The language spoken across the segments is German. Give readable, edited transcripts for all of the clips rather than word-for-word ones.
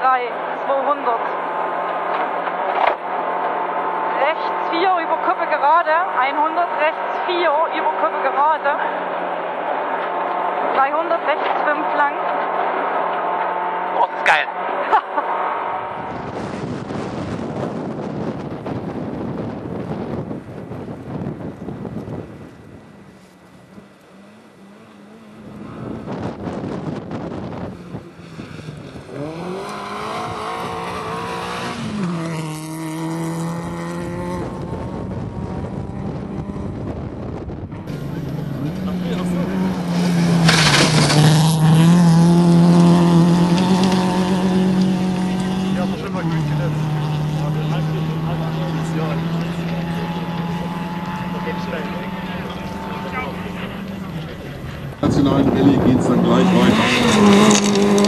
3, 200. Rechts 4 über Kuppe gerade, 100, rechts 4 über Kuppe gerade. 300, rechts 5 lang. Oh, das ist geil. Nationalen Rallye geht es dann gleich weiter.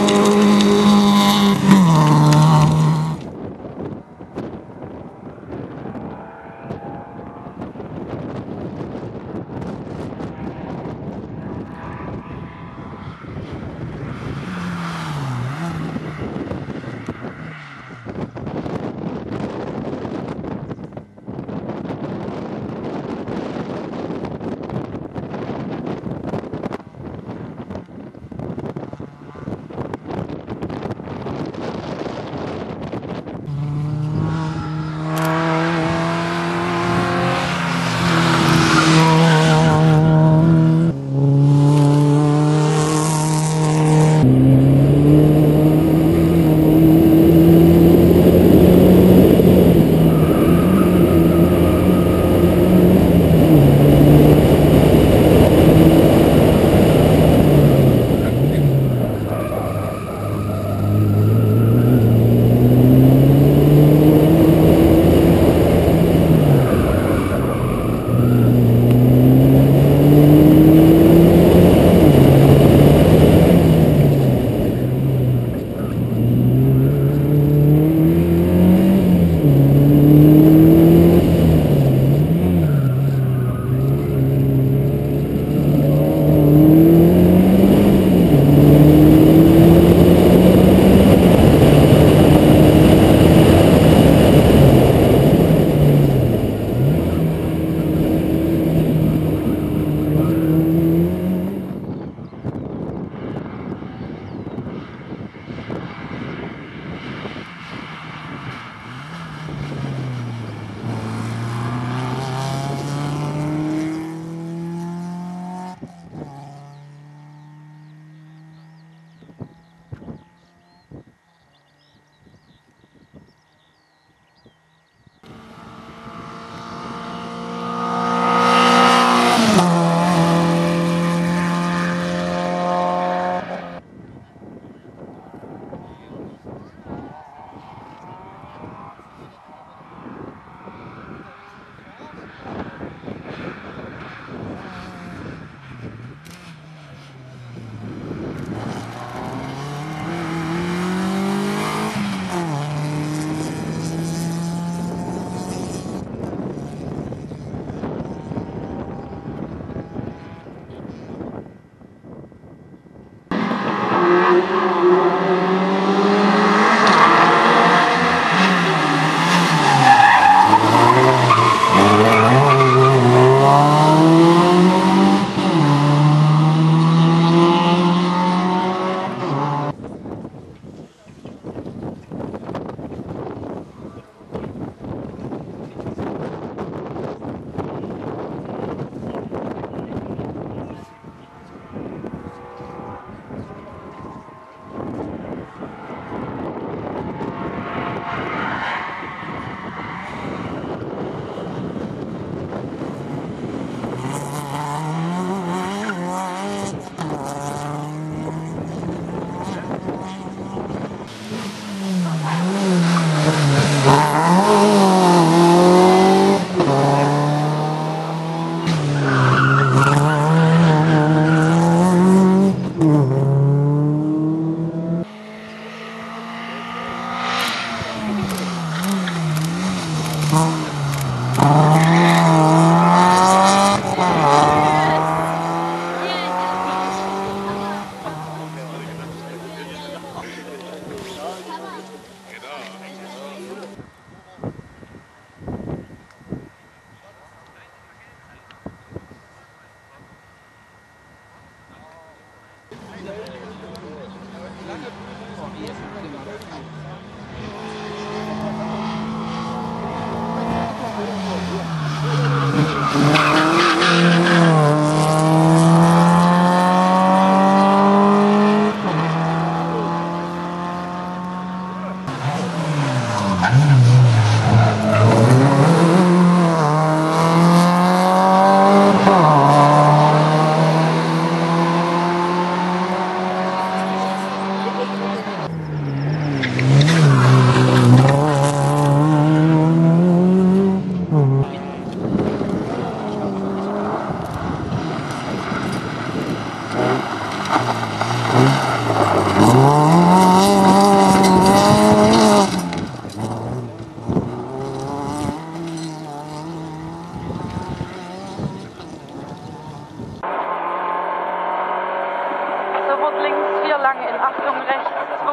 Achtung, rechts 2.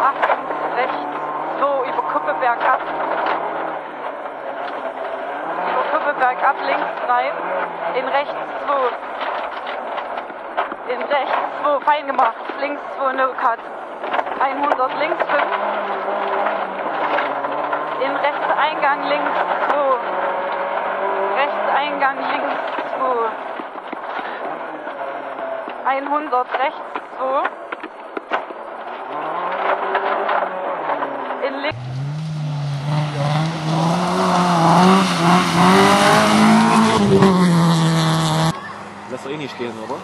Achtung, rechts 2 über Kuppeberg ab. Über Kuppeberg ab, links 3. In rechts 2. In rechts 2, fein gemacht. Links 2, no cut. 100, links 5. In rechts Eingang, links 2. Rechts Eingang, links 2. 100, rechts 2. In links. Lass doch eh nicht stehen, oder?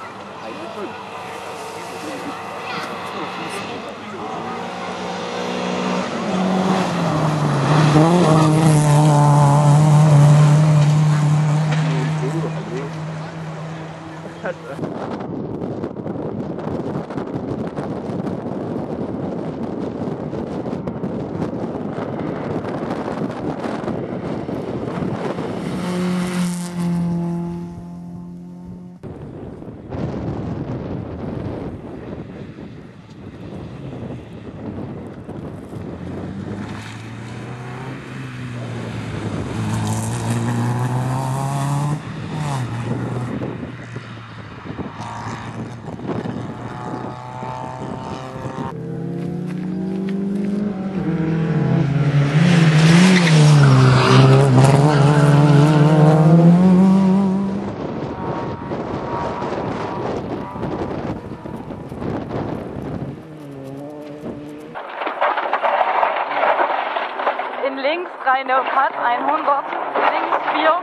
In links 3, no cut, 100. Links 4,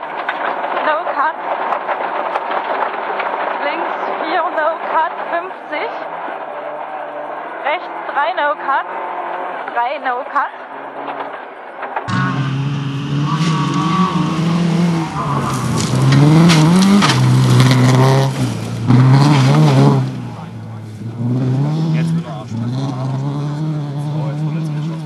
no cut. Links 4, no cut, 50. Rechts 3, no cut. 3, no cut. Jetzt wieder Arsch. Oh, jetzt verletzt mich schon.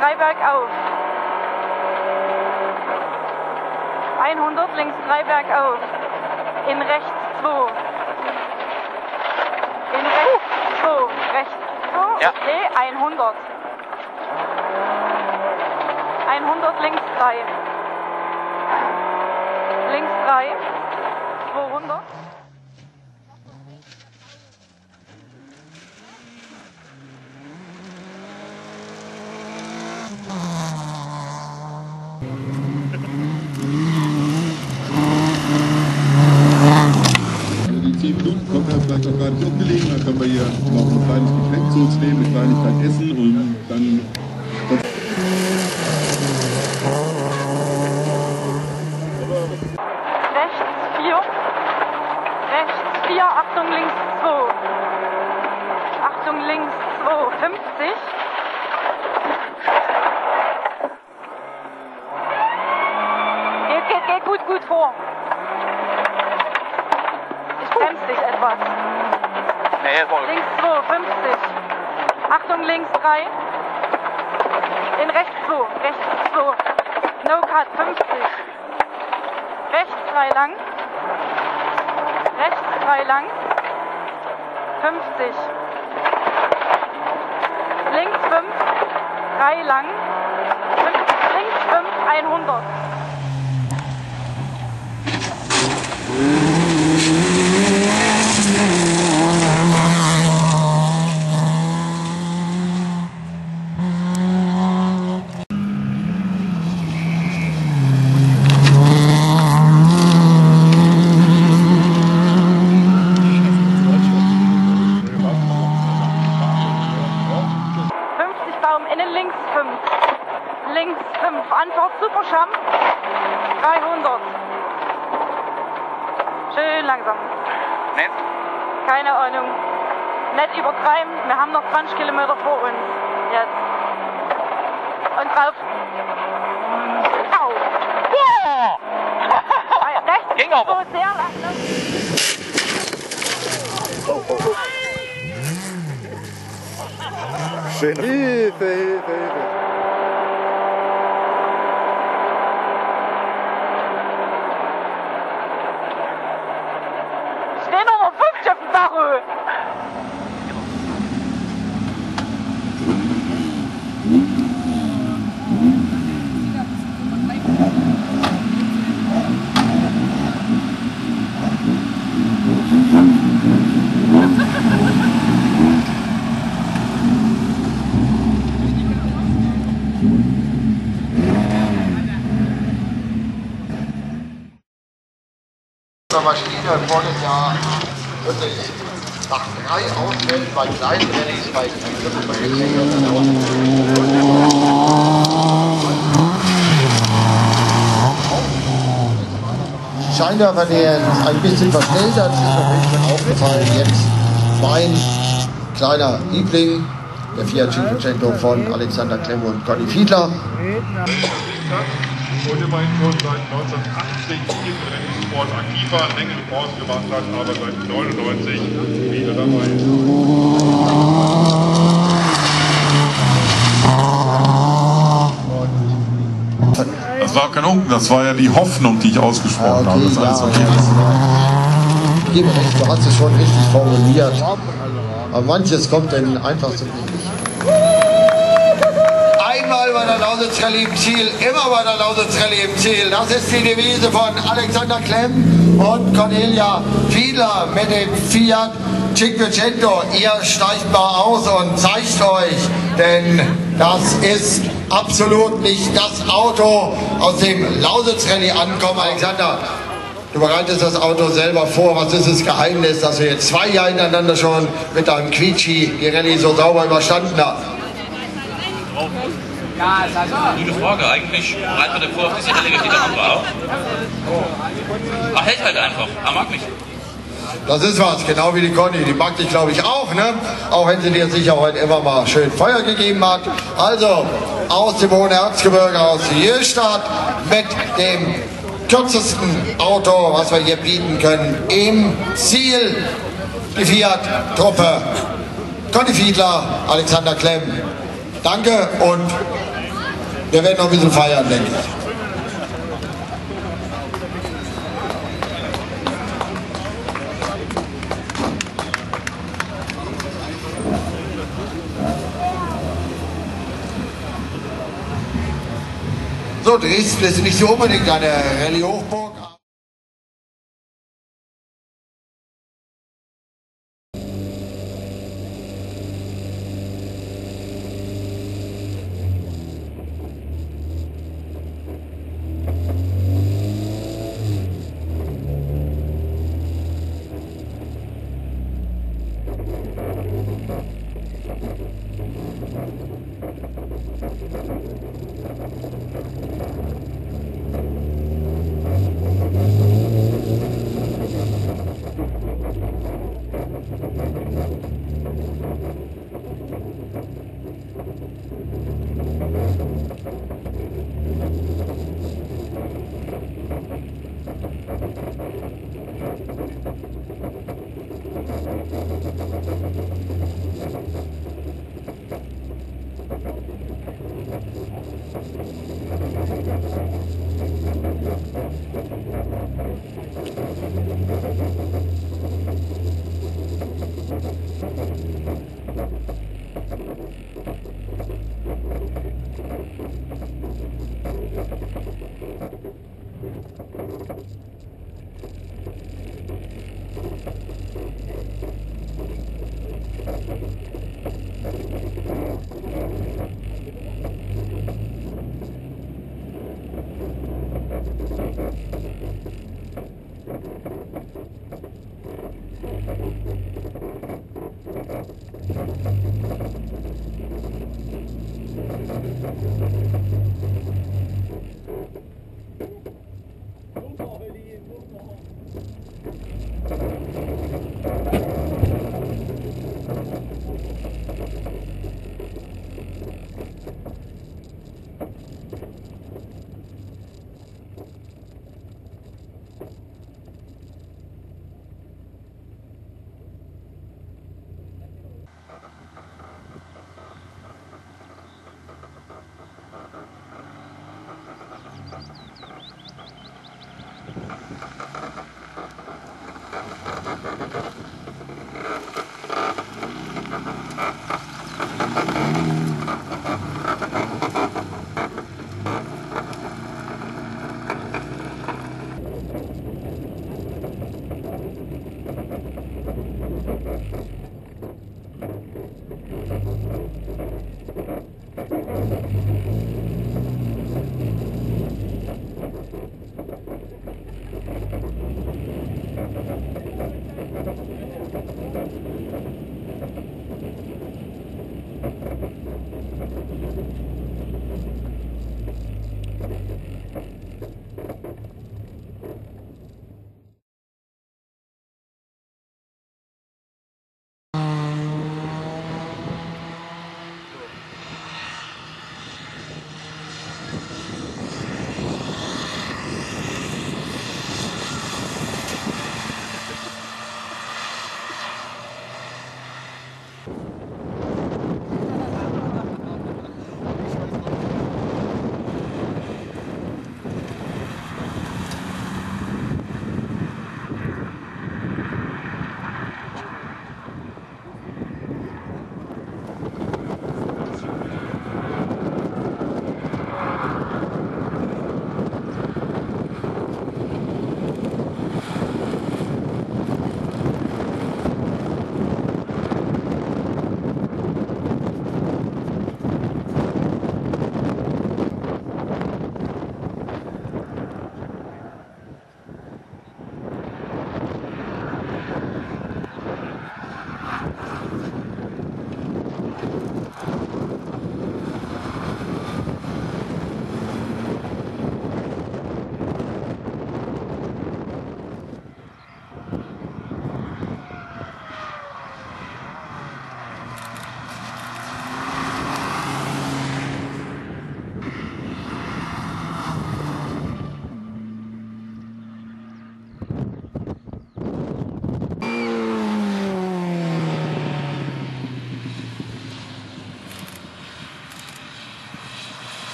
3 bergauf. 100 links 3 bergauf. In rechts 2. In rechts 2. Rechts 2. Ja. Okay, 100. 100 links 3. Links 3. 200. Die 10 Minuten kommen wir vielleicht noch gar nicht umgelegen, dann können wir hier noch ein kleines Getränk zu uns nehmen, eine Kleinigkeit essen und dann... Rechts 4. Rechts 4. Achtung links 2. Achtung links 2. 50. Geht gut vor. Ich bremse dich etwas. Nee, voll. Links 2, 50. Achtung, links 3. In rechts 2, rechts 2. No cut, 50. Rechts 3 lang. Rechts 3 lang. 50. Links 5, 3 lang. Links 5, 100. Innen links 5. Links 5. Antwort Superscham. 300. Schön langsam. Nett. Keine Ahnung. Nicht übertreiben. Wir haben noch 20 Kilometer vor uns. Jetzt. Und drauf. Au. Boah! Rechts. Ging aber. So sehr langsam. Hilfe, Hilfe, Hilfe. Stehen noch 50 auf dem Tacho. Maschine vorne ja wirklich nach 3 ausfällt, bei kleinen Rallyes, bei Scheinwerfer nähern ein bisschen verschnellert, ist mir aufgefallen. Jetzt mein kleiner Liebling, der Fiat Cinquecento von Alexander Klemm und Conny Fiedler. Und immerhin schon seit 1980 im Rennsport aktiv war, längere Pause gemacht hat, aber seit 99 wieder dabei ist. Das war kein Unken, das war ja die Hoffnung, die ich ausgesprochen habe. Das ist alles okay. Gebe recht, du hast es schon richtig formuliert. Aber manches kommt dann einfach so nicht. Einmal bei der Lausitz-Rallye im Ziel, immer bei der Lausitz-Rallye im Ziel. Das ist die Devise von Alexander Klemm und Cornelia Fiedler mit dem Fiat Cinquecento. Ihr steigt mal aus und zeigt euch, denn das ist absolut nicht das Auto, aus dem Lausitz-Rallye ankommen. Alexander, du bereitest das Auto selber vor. Was ist das Geheimnis, dass wir jetzt 2 Jahre hintereinander schon mit deinem Quietschi die Rallye so sauber überstanden haben? Gute Frage. Eigentlich bereitet er vor auf diese Rallye, die der andere auch. Er hält halt einfach. Er mag mich. Das ist was, genau wie die Conny. Die mag dich, glaube ich, auch, ne? Auch wenn sie dir sicher heute immer mal schön Feuer gegeben hat. Also, aus dem Hohen Erzgebirge, aus Jöstadt, mit dem kürzesten Auto, was wir hier bieten können, im Ziel. Die Fiat-Truppe. Conny Fiedler, Alexander Klemm. Danke und Wir werden noch ein bisschen feiern, denke ich. So, Dresden ist nicht so unbedingt eine Rallye-Hochburg.